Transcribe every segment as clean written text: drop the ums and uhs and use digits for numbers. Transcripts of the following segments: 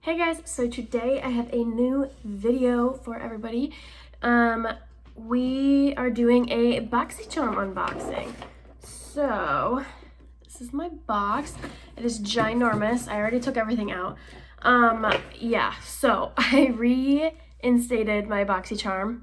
Hey guys, so today I have a new video for everybody. We are doing a boxycharm unboxing. So, this is my box. It is ginormous. I already took everything out. Yeah, so I reinstated my boxycharm.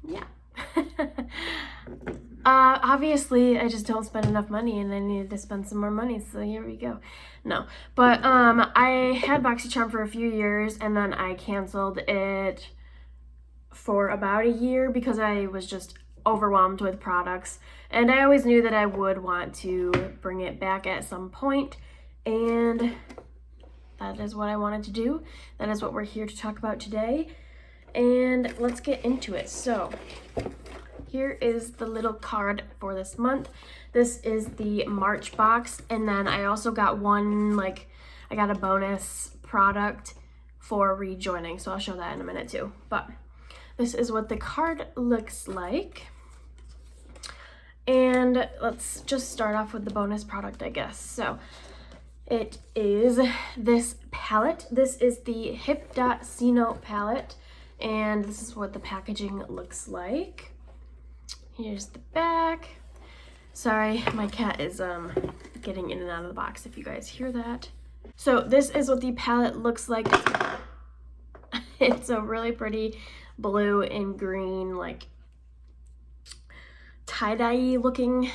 Yeah. Obviously I just don't spend enough money and I needed to spend some more money, so here we go. No, but I had boxycharm for a few years and then I canceled it for about a year because I was just overwhelmed with products, and I always knew that I would want to bring it back at some point, and that is what I wanted to do. That is what we're here to talk about today, and let's get into it. So here is the little card for this month. This is the March box, and then I also got I got a bonus product for rejoining, so I'll show that in a minute too. But this is what the card looks like. And let's just start off with the bonus product, I guess. So it is this palette. This is the Hip.Cino palette, and this is what the packaging looks like. Here's the back. Sorry, my cat is getting in and out of the box if you guys hear that. So this is what the palette looks like. It's a really pretty blue and green, like tie-dye looking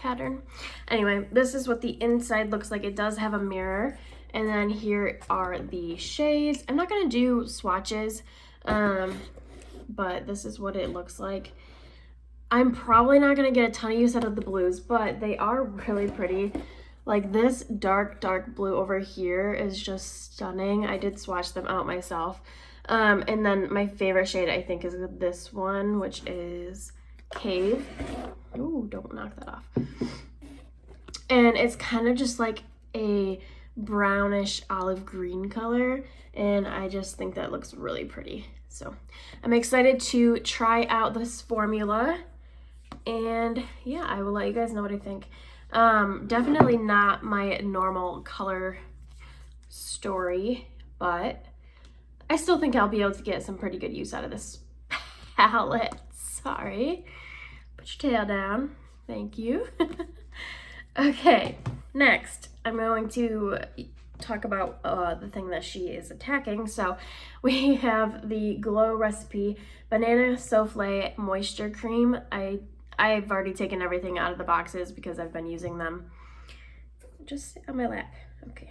pattern. Anyway, this is what the inside looks like. It does have a mirror, and then here are the shades. I'm not gonna do swatches, but this is what it looks like. I'm probably not gonna get a ton of use out of the blues, but they are really pretty. Like this dark blue over here is just stunning. I did swatch them out myself. And then my favorite shade I think is this one, which is Cave. Ooh, don't knock that off. And it's kind of just like a brownish olive green color, and I just think that looks really pretty. So I'm excited to try out this formula. And yeah, I will let you guys know what I think. Definitely not my normal color story, but I still think I'll be able to get some pretty good use out of this palette. Sorry. Put your tail down. Thank you. Okay, next I'm going to talk about the thing that she is attacking. So we have the Glow Recipe Banana Souffle Moisture Cream. I've already taken everything out of the boxes because I've been using them. Just sit on my lap. Okay.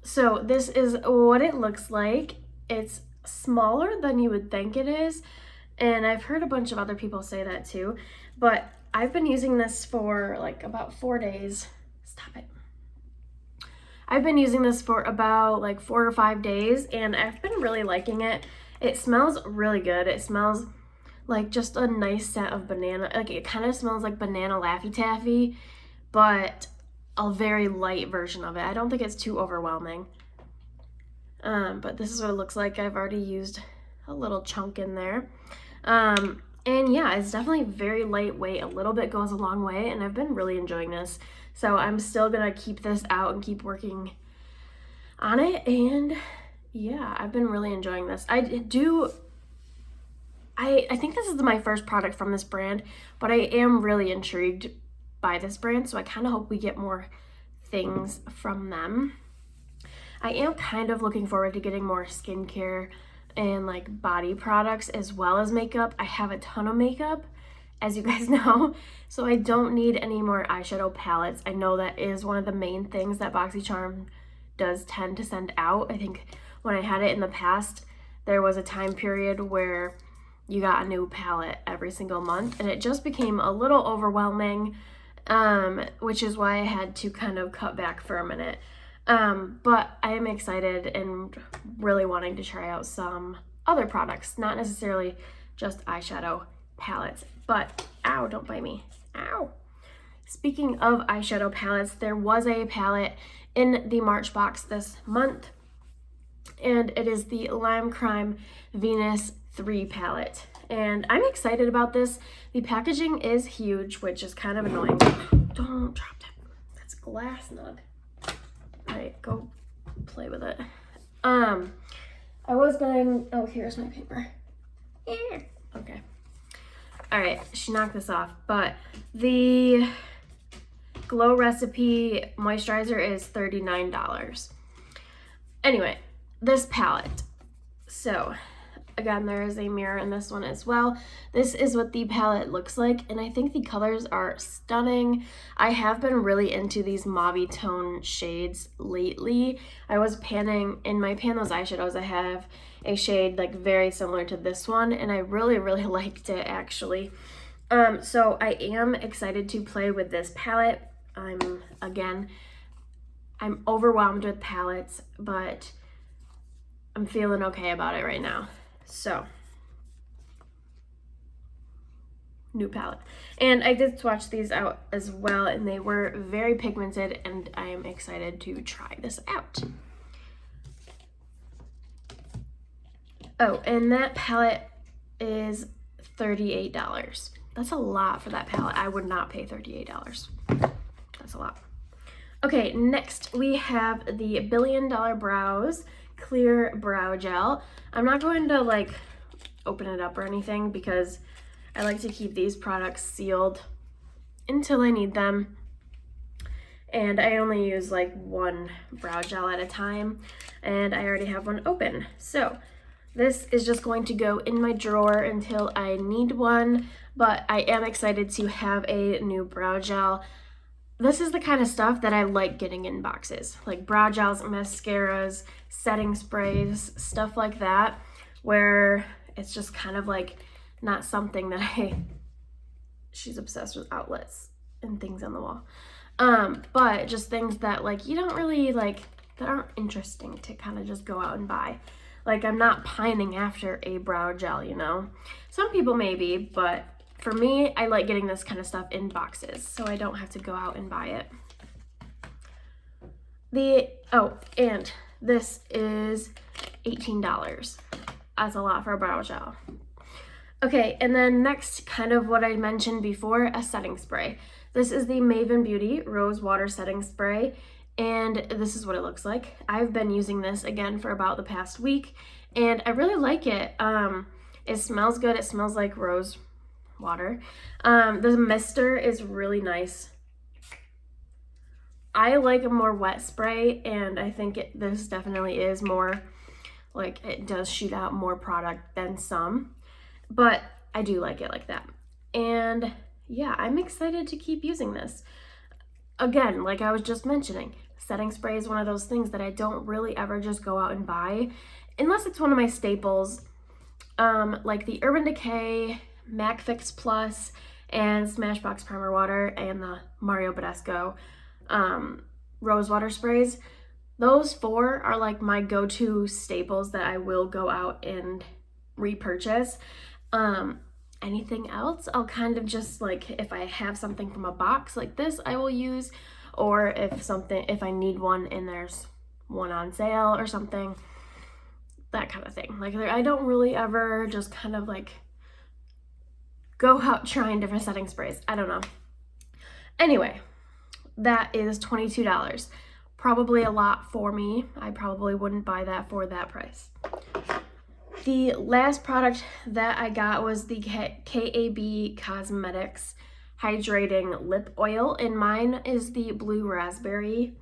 So this is what it looks like. It's smaller than you would think it is, and I've heard a bunch of other people say that too, but I've been using this for like about 4 days. Stop it. I've been using this for about like 4 or 5 days, and I've been really liking it. It smells really good. It smells like just a nice scent of banana. Like it kind of smells like banana Laffy Taffy, but a very light version of it. I don't think it's too overwhelming. But this is what it looks like. I've already used a little chunk in there. And yeah, it's definitely very lightweight. A little bit goes a long way, and I've been really enjoying this. So I'm still gonna keep this out and keep working on it. And yeah, I've been really enjoying this. I think this is my first product from this brand, but I am really intrigued by this brand, so I kind of hope we get more things from them. I am kind of looking forward to getting more skincare and like body products as well as makeup. I have a ton of makeup, as you guys know, so I don't need any more eyeshadow palettes. I know that is one of the main things that boxycharm does tend to send out. I think when I had it in the past, there was a time period where you got a new palette every single month, and it just became a little overwhelming, which is why I had to kind of cut back for a minute. But I am excited and really wanting to try out some other products, not necessarily just eyeshadow palettes. But ow, don't bite me. Ow. Speaking of eyeshadow palettes, there was a palette in the March box this month, and it is the Lime Crime Venus 3 palette, and I'm excited about this. The packaging is huge, which is kind of annoying. Don't drop that. That's glass, Nug. play with it. I was going, oh, here's my paper. Yeah. Okay. All right, she knocked this off, but the Glow Recipe moisturizer is $39. Anyway, this palette. So, again, there is a mirror in this one as well. This is what the palette looks like, and I think the colors are stunning. I have been really into these mauve tone shades lately. I was in my Pan Those eyeshadows, I have a shade like very similar to this one, and I really, really liked it actually. So I am excited to play with this palette. I'm overwhelmed with palettes, but I'm feeling okay about it right now. So, new palette. And I did swatch these out as well, and they were very pigmented, and I am excited to try this out. Oh, and that palette is $38. That's a lot for that palette. I would not pay $38. That's a lot. Okay, next we have the Billion Dollar Brows Clear Brow Gel. I'm not going to like open it up or anything because I like to keep these products sealed until I need them. And I only use like one brow gel at a time, and I already have one open. So this is just going to go in my drawer until I need one, but I am excited to have a new brow gel. This is the kind of stuff that I like getting in boxes, like brow gels, mascaras, setting sprays, stuff like that, where it's just kind of like not something that she's obsessed with outlets and things on the wall. But just things that like you don't really like, that aren't interesting to kind of just go out and buy. Like I'm not pining after a brow gel, you know? Some people maybe, but for me, I like getting this kind of stuff in boxes so I don't have to go out and buy it. And this is $18. That's a lot for a brow gel. Okay, and then next, kind of what I mentioned before, a setting spray. This is the Maven Beauty Rose Water Setting Spray, and this is what it looks like. I've been using this again for about the past week, and I really like it. It smells good. It smells like rose water. The mister is really nice. I like a more wet spray, and I think this definitely is more, like it does shoot out more product than some, but I do like it like that. And yeah, I'm excited to keep using this. Again, like I was just mentioning, setting spray is one of those things that I don't really ever just go out and buy, unless it's one of my staples, like the Urban Decay, MAC Fix Plus, and Smashbox Primer Water, and the Mario Badescu Rose Water sprays. Those four are like my go-to staples that I will go out and repurchase. Anything else, I'll kind of just like, if I have something from a box like this, I will use, or if I need one and there's one on sale or something, that kind of thing. Like I don't really ever just kind of like go out trying different setting sprays. I don't know. Anyway, that is $22. Probably a lot for me. I probably wouldn't buy that for that price. The last product that I got was the KAB Cosmetics Hydrating Lip Oil, and mine is the Blue Raspberry.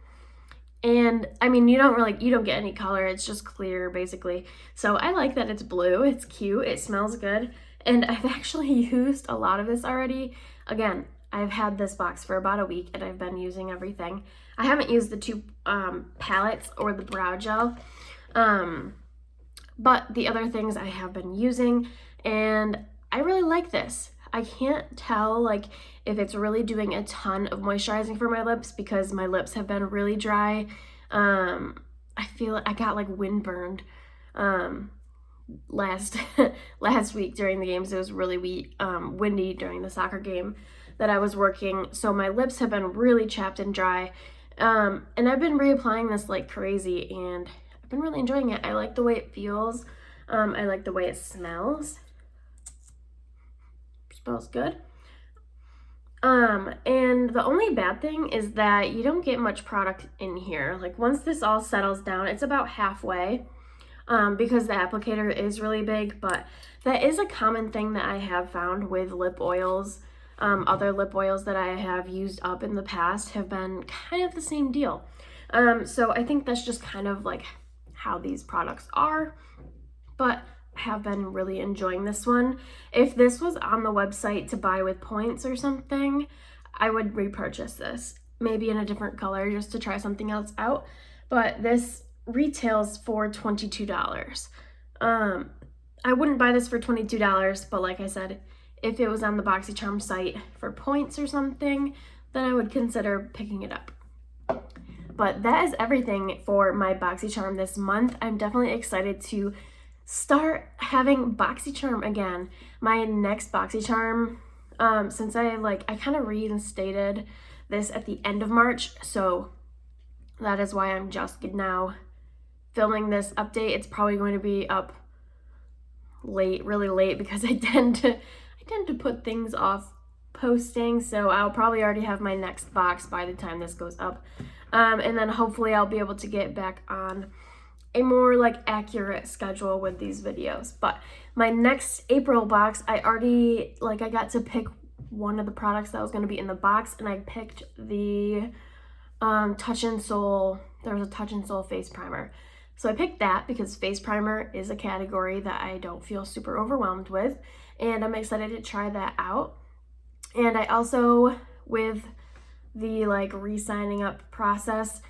And I mean, you don't get any color, it's just clear basically. So I like that it's blue, it's cute, it smells good, and I've actually used a lot of this already. Again, I've had this box for about a week and I've been using everything. I haven't used the two palettes or the brow gel. But the other things I have been using, and I really like this. I can't tell like if it's really doing a ton of moisturizing for my lips because my lips have been really dry. I feel like I got like windburned last week during the games. It was really windy during the soccer game that I was working, so my lips have been really chapped and dry. And I've been reapplying this like crazy, and I've been really enjoying it. I like the way it feels. I like the way it smells. Smells good. And the only bad thing is that you don't get much product in here. Like once this all settles down, it's about halfway, because the applicator is really big, but that is a common thing that I have found with lip oils. Other lip oils that I have used up in the past have been kind of the same deal. So I think that's just kind of like how these products are, but I have been really enjoying this one. If this was on the website to buy with points or something, I would repurchase this, maybe in a different color just to try something else out, but this retails for $22. I wouldn't buy this for $22, but like I said, if it was on the boxycharm site for points or something, then I would consider picking it up. But that is everything for my boxycharm this month. I'm definitely excited to start having boxycharm again. My next boxycharm, since I kind of reinstated this at the end of March, so that is why I'm just now filming this update. It's probably going to be up late, really late, because I tend to put things off posting, so I'll probably already have my next box by the time this goes up. And then hopefully I'll be able to get back on a more like accurate schedule with these videos. But my next April box, I got to pick one of the products that was going to be in the box, and I picked the Touch and Soul. There was a Touch and Soul face primer. So I picked that because face primer is a category that I don't feel super overwhelmed with, and I'm excited to try that out. And I also, with the re-signing up process,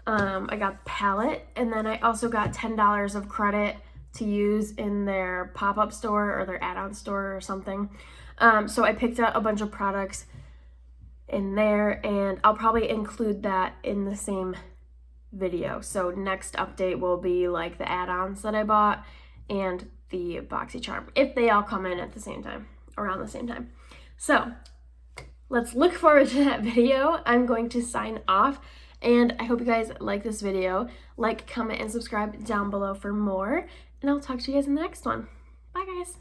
I got the palette, and then I also got $10 of credit to use in their pop-up store or their add-on store or something. So I picked out a bunch of products in there, and I'll probably include that in the same video. So next update will be like the add-ons that I bought and the boxycharm, if they all come in at the same time, around the same time. So let's look forward to that video. I'm going to sign off, and I hope you guys like this video. Like, comment, and subscribe down below for more, and I'll talk to you guys in the next one. Bye, guys.